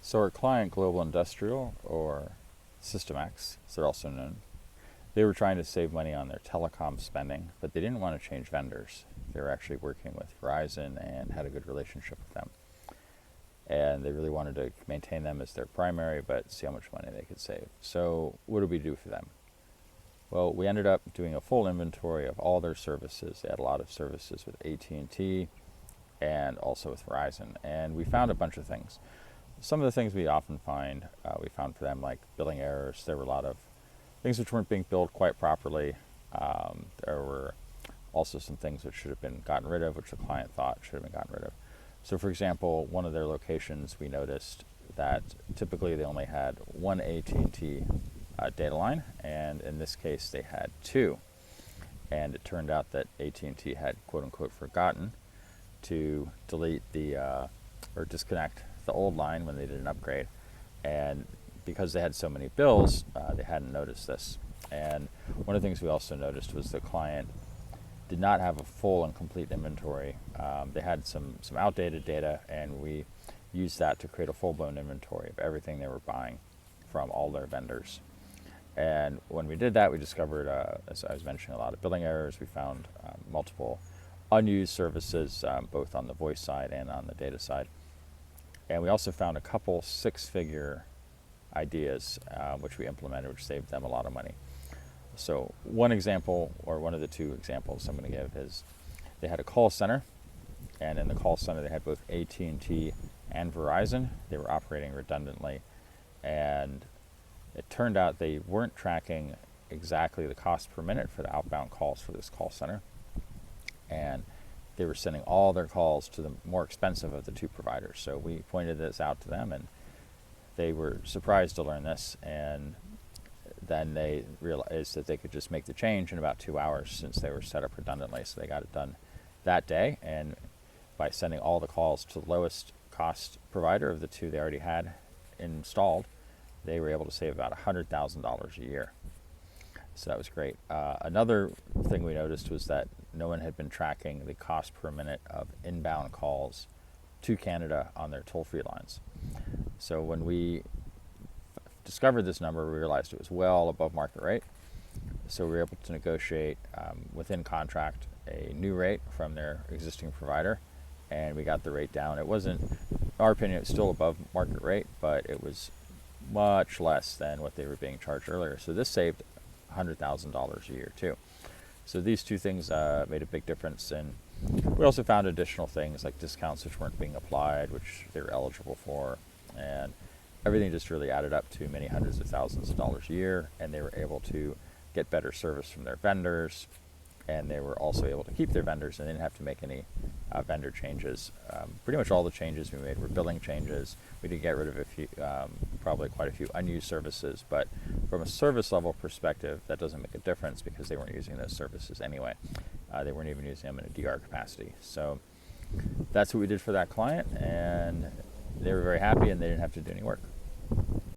So our client, Global Industrial, or SystemX, as they're also known, they were trying to save money on their telecom spending, but they didn't want to change vendors. They were actually working with Verizon and had a good relationship with them. And they really wanted to maintain them as their primary, but see how much money they could save. So what did we do for them? Well, we ended up doing a full inventory of all their services. They had a lot of services with AT&T and also with Verizon. And we found a bunch of things. Some of the things we often find, we found for them, like billing errors. There were a lot of things which weren't being billed quite properly. There were also some things which should have been gotten rid of, which the client thought should have been gotten rid of. So for example, one of their locations, we noticed that typically they only had one AT&T data line, and in this case they had two. And it turned out that AT&T had quote-unquote forgotten to delete or disconnect the old line when they did an upgrade. And because they had so many bills, they hadn't noticed this. And one of the things we also noticed was the client did not have a full and complete inventory. They had some outdated data, and we used that to create a full-blown inventory of everything they were buying from all their vendors. And when we did that, we discovered, as I was mentioning, a lot of billing errors. We found multiple unused services, both on the voice side and on the data side. And we also found a couple six-figure ideas, which we implemented, which saved them a lot of money. So one example, or one of the two examples I'm going to give, is they had a call center, and in the call center they had both AT&T and Verizon. They were operating redundantly, and it turned out they weren't tracking exactly the cost per minute for the outbound calls for this call center, and they were sending all their calls to the more expensive of the two providers. So we pointed this out to them, and they were surprised to learn this, and then they realized that they could just make the change in about 2 hours since they were set up redundantly. So they got it done that day, and by sending all the calls to the lowest cost provider of the two they already had installed, they were able to save about $100,000 a year. So that was great. Another thing we noticed was that no one had been tracking the cost per minute of inbound calls to Canada on their toll-free lines. So when we discovered this number, we realized it was well above market rate. So we were able to negotiate within contract a new rate from their existing provider, and we got the rate down. It wasn't, in our opinion, it was still above market rate, but it was much less than what they were being charged earlier. So this saved $100,000 a year too. So these two things made a big difference. And we also found additional things like discounts which weren't being applied, which they were eligible for, and everything just really added up to many hundreds of thousands of dollars a year. And they were able to get better service from their vendors, and they were also able to keep their vendors, and they didn't have to make any vendor changes. Pretty much all the changes we made were billing changes. We did get rid of a few, probably quite a few unused services, but from a service level perspective, that doesn't make a difference because they weren't using those services anyway. They weren't even using them in a DR capacity. So that's what we did for that client, and they were very happy, and they didn't have to do any work.